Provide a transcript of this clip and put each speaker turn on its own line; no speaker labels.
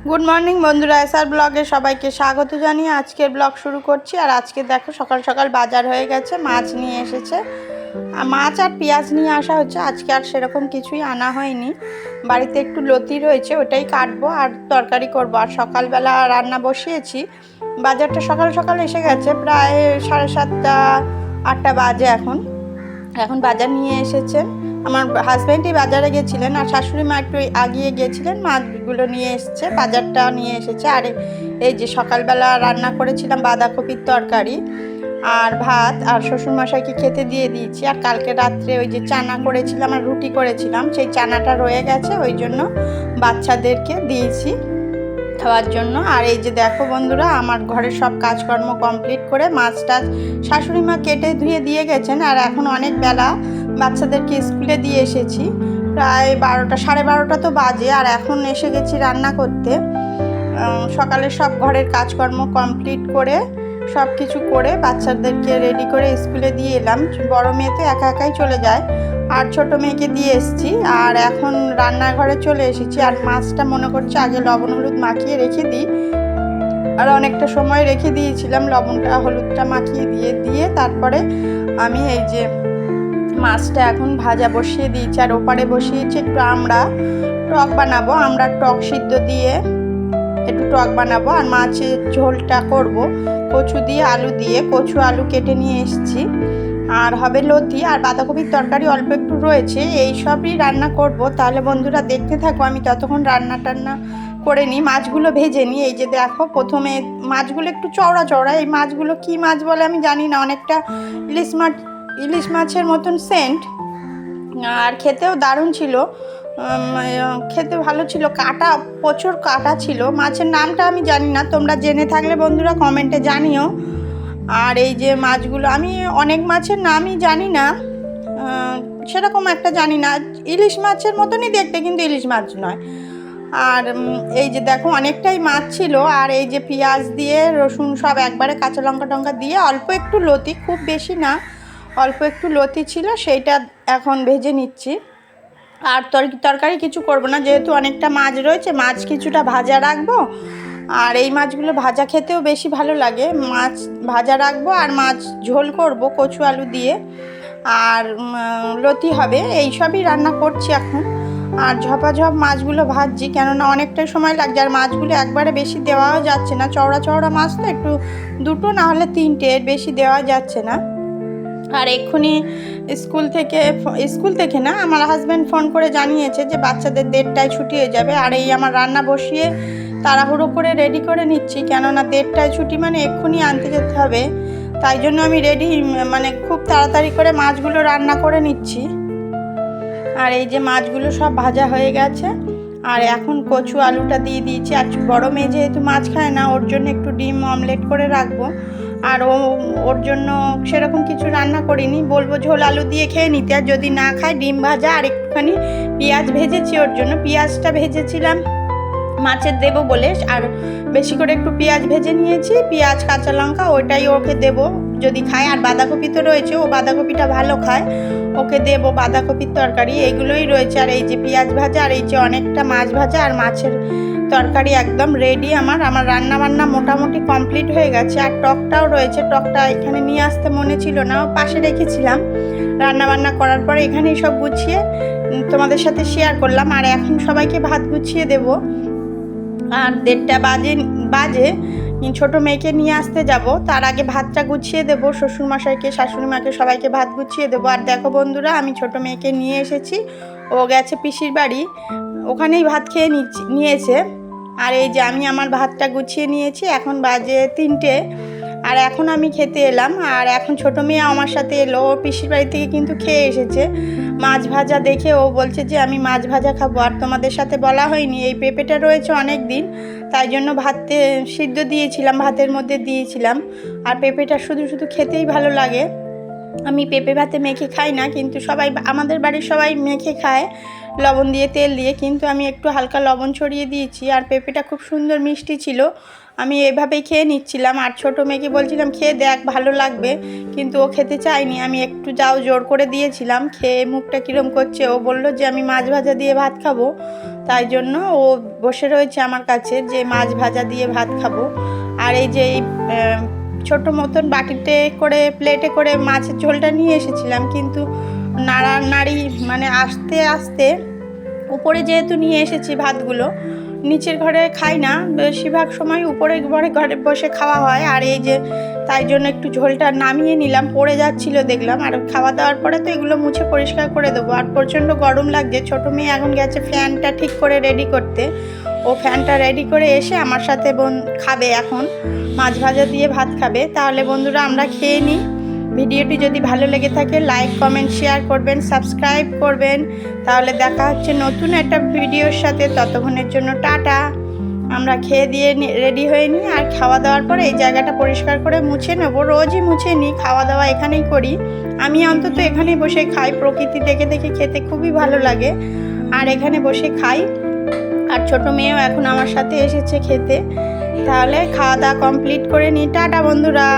Good morning বন্ধুরা, SR ব্লগে সবাইকে স্বাগত জানিয়ে আজকের ব্লগ শুরু করছি। আর আজকে দেখো সকাল সকাল বাজার হয়ে গেছে, মাছ নিয়ে এসেছে। মাছ আর পেঁয়াজ নিয়ে আসা হচ্ছে। আজকে আর সেরকম কিছুই আনা হয়নি, বাড়িতে একটু লতি রয়েছে, ওটাই কাটবো আর তরকারি করবো। আর সকালবেলা রান্না বসিয়েছি। বাজারটা সকাল সকাল এসে গেছে, প্রায় 7:30 8টা বাজে। এখন বাজার নিয়ে এসেছেন আমার হাজব্যান্ডই বাজারে গেছিলেন, আর শাশুড়ি মা একটু আগিয়ে গিয়েছিলেন, মাছগুলো নিয়ে এসছে, বাজারটা নিয়ে এসেছে। আর এই যে সকালবেলা রান্না করেছিলাম বাঁধাকপির তরকারি আর ভাত, আর শ্বশুরমশাইকে খেতে দিয়ে দিয়েছি। আর কালকে রাত্রে ওই যে চানা করেছিলাম আর রুটি করেছিলাম, সেই চানাটা রয়ে গেছে, ওই জন্য বাচ্চাদেরকে দিয়েছি খাওয়ার জন্য। আর এই যে দেখো বন্ধুরা, আমার ঘরের সব কাজকর্ম কমপ্লিট করে মাছটা শাশুড়ি মা কেটে ধুয়ে দিয়ে গেছেন। আর এখন অনেক বেলা, বাচ্চাদেরকে স্কুলে দিয়ে এসেছি, প্রায় 12টা 12:30 তো বাজে। আর এখন এসে গেছি রান্না করতে। সকালে সব ঘরের কাজকর্ম কমপ্লিট করে সব কিছু করে বাচ্চাদেরকে রেডি করে স্কুলে দিয়ে এলাম। বড় মেয়ে তো একা একাই চলে যায়, আর ছোট মেয়েকে দিয়ে এসেছি। আর এখন রান্নাঘরে চলে এসেছি। আর মাছটা মনে করছি আগে লবণ হলুদ মাখিয়ে রেখে দিই, আর অনেকটা সময় রেখে দিয়েছিলাম লবণটা হলুদটা মাখিয়ে দিয়ে তারপরে আমি এই যে মাছটা এখন ভাজা বসিয়ে দিয়েছি। আর ওপারে বসিয়েছি একটু টক বানাবো, আমরা টক সিদ্ধ দিয়ে একটু টক বানাবো। আর মাছের ঝোলটা করব কচু দিয়ে আলু দিয়ে, কচু আলু কেটে নিয়ে এসেছি। আর হবে লতি আর বাঁধাকপির তরকারি অল্প একটু রয়েছে, এই সবই রান্না করব। তাহলে বন্ধুরা দেখতে থাকো, আমি ততক্ষণ রান্না টান্না করে নিই, মাছগুলো ভেজে নিই। এই যে দেখো, প্রথমে মাছগুলো একটু চওড়া চওড়া, এই মাছগুলো কি মাছ বলে আমি জানি না, অনেকটা ইলিশ মাছের মতন সেন্ট, আর খেতেও দারুণ ছিল, খেতে ভালো ছিল। কাটা, প্রচুর কাটা ছিল। মাছের নামটা আমি জানি না, তোমরা জেনে থাকলে বন্ধুরা কমেন্টে জানিও। আর এই যে মাছগুলো, আমি অনেক মাছের নামই জানি না, সেরকম একটা জানি না, ইলিশ মাছের মতনই দেখতে, কিন্তু ইলিশ মাছ নয়। আর এই যে দেখো অনেকটাই মাছ ছিল। আর এই যে পেঁয়াজ দিয়ে রসুন সব একবারে, কাঁচা লঙ্কা টঙ্কা দিয়ে অল্প একটু লতি, খুব বেশি না, অল্প একটু লতি ছিল, সেইটা এখন ভেজে নিচ্ছি। আর তরকারি কিছু করব না, যেহেতু অনেকটা মাছ রয়েছে, মাছ কিছুটা ভাজা রাখবো। আর এই মাছগুলো ভাজা খেতেও বেশি ভালো লাগে, মাছ ভাজা রাখবো আর মাছ ঝোল করব কচু আলু দিয়ে, আর লতি হবে। এই সবই রান্না করছি এখন। আর ঝপাঝপ মাছগুলো ভাজছি, কেননা অনেকটাই সময় লাগছে। আর মাছগুলো একবারে বেশি দেওয়াও যাচ্ছে না, চওড়া চওড়া মাছ তো, একটু দুটো না হলে তিনটে, বেশি দেওয়া যাচ্ছে না। আর এক্ষুনি স্কুল থেকে না, আমার হাজব্যান্ড ফোন করে জানিয়েছে যে বাচ্চাদের 1:30টায় ছুটি হয়ে যাবে। আর এই আমার রান্না বসিয়ে তাড়াহুড়ো করে রেডি করে নিচ্ছি, কেননা 1:30টায় ছুটি মানে এক্ষুনি আনতে যেতে হবে। তাই জন্য আমি মানে খুব তাড়াতাড়ি করে মাছগুলো রান্না করে নিচ্ছি। আর এই যে মাছগুলো সব ভাজা হয়ে গেছে, আর এখন কচু আলুটা দিয়ে দিয়েছি। আর বড় মেয়ে যেহেতু মাছ খায় না, ওর জন্য একটু ডিম অমলেট করে রাখবো। আর ওর জন্য সেরকম কিছু রান্না করিনি, বলবো ঝোল আলু দিয়ে খেয়ে নিতে। আর যদি না খায় ডিম ভাজা আর একটুখানি পেঁয়াজ ভেজেছি, ওর জন্য পেঁয়াজটা ভেজেছিলাম মাছের দেবো বলে, আর বেশি করে একটু পেঁয়াজ ভেজে নিয়েছি, পেঁয়াজ কাঁচা লঙ্কা, ওইটাই ওকে দেবো যদি খায়। আর বাঁধাকপি তো রয়েছে, ও বাঁধাকপিটা ভালো খায়, ওকে দেবো বাঁধাকপির তরকারি। এইগুলোই রয়েছে। আর এই যে পেঁয়াজ ভাজা, আর এই যে অনেকটা মাছ ভাজা আর মাছের তরকারি একদম রেডি। আমার রান্না বান্না মোটামুটি কমপ্লিট হয়ে গেছে। আর টকটাও রয়েছে, টকটা এখানে নিয়ে আসতে মনে ছিল না, পাশে রেখেছিলাম। রান্না বান্না করার পরে এখানেই সব গুছিয়ে তোমাদের সাথে শেয়ার করলাম। আর এখন সবাইকে ভাত গুছিয়ে দেবো। আর 1:30 বাজে ছোটো মেয়েকে নিয়ে আসতে যাব, তার আগে ভাতটা গুছিয়ে দেবো, শ্বশুরমশাইকে শাশুড়ি মাকে সবাইকে ভাত গুছিয়ে দেবো। আর দেখো বন্ধুরা, আমি ছোটো মেয়েকে নিয়ে এসেছি, ও গেছে পিসির বাড়ি, ওখানেই ভাত খেয়ে নিয়েছে। আর এই যে আমি আমার ভাতটা গুছিয়ে নিয়েছি, এখন বাজে 3টে। আর এখন আমি খেতে এলাম। আর এখন ছোটো মেয়ে আমার সাথে এলো, ও পিসির বাড়ি থেকে কিন্তু খেয়ে এসেছে। মাছ ভাজা দেখে ও বলছে যে আমি মাছ ভাজা খাবো। আর তোমাদের সাথে বলা হয়নি, এই পেঁপেটা রয়েছে অনেক দিন, তাই জন্য ভাতে সিদ্ধ দিয়েছিলাম, ভাতের মধ্যে দিয়েছিলাম। আর পেঁপেটা শুধু শুধু খেতেই ভালো লাগে। আমি পেঁপে ভাতে মেখে খাই না, কিন্তু আমাদের বাড়ির সবাই মেখে খায় লবণ দিয়ে তেল দিয়ে, কিন্তু আমি একটু হালকা লবণ ছড়িয়ে দিয়েছি। আর পেঁপেটা খুব সুন্দর মিষ্টি ছিল, আমি এভাবেই খেয়ে নিচ্ছিলাম। আর ছোটো মেয়েকে বলছিলাম খেয়ে দেখ ভালো লাগবে, কিন্তু ও খেতে চায়নি, আমি একটু জোর করে দিয়েছিলাম। খেয়ে মুখটা কীরম করছে, ও বলল যে আমি মাছ ভাজা দিয়ে ভাত খাবো, তাই জন্য ও বসে রয়েছে আমার কাছে যে মাছ ভাজা দিয়ে ভাত খাবো। আর এই যে ছোট মতন বাটিতে করে প্লেটে করে মাছের ঝোলটা নিয়ে এসেছিলাম, কিন্তু নাড়ানাড়ি মানে আস্তে আস্তে উপরে যেহেতু নিয়ে এসেছি ভাতগুলো, নিচের ঘরে খাই না, বেশিরভাগ সময় উপরে ঘরে বসে খাওয়া হয়। আর এই যে তাই জন্য একটু ঝোলটা নামিয়ে নিলাম, পড়ে যাচ্ছিল দেখলাম। আর খাওয়া দাওয়ার পরে তো এগুলো মুছে পরিষ্কার করে দেবো। আর প্রচণ্ড গরম লাগছে, ছোটো মেয়ে এখন গেছে ফ্যানটা ঠিক করে রেডি করতে। ও ফ্যানটা রেডি করে এসে আমার সাথে খাবে, এখন মাছ ভাজা দিয়ে ভাত খাবে। তাহলে বন্ধুরা আমরা খেয়ে নিই। ভিডিওটি যদি ভালো লেগে থাকে লাইক কমেন্ট শেয়ার করবেন, সাবস্ক্রাইব করবেন। তাহলে দেখা হচ্ছে নতুন একটা ভিডিওর সাথে, ততক্ষণের জন্য টাটা। আমরা খেয়ে দিয়ে রেডি হয়ে নিই। আর খাওয়া দাওয়ার পরে এই জায়গাটা পরিষ্কার করে মুছে নেব, রোজই মুছে নিই, খাওয়া দাওয়া এখানেই করি। আমি অন্তত এখানেই বসে খাই, প্রকৃতি দেখে দেখে খেতে খুবই ভালো লাগে। আর এখানে বসে খাই। আর ছোট মেয়েও এখন আমার সাথে এসেছে খেতে। তাহলে খাওয়া দাওয়া কমপ্লিট করে নিই, টাটা বন্ধুরা।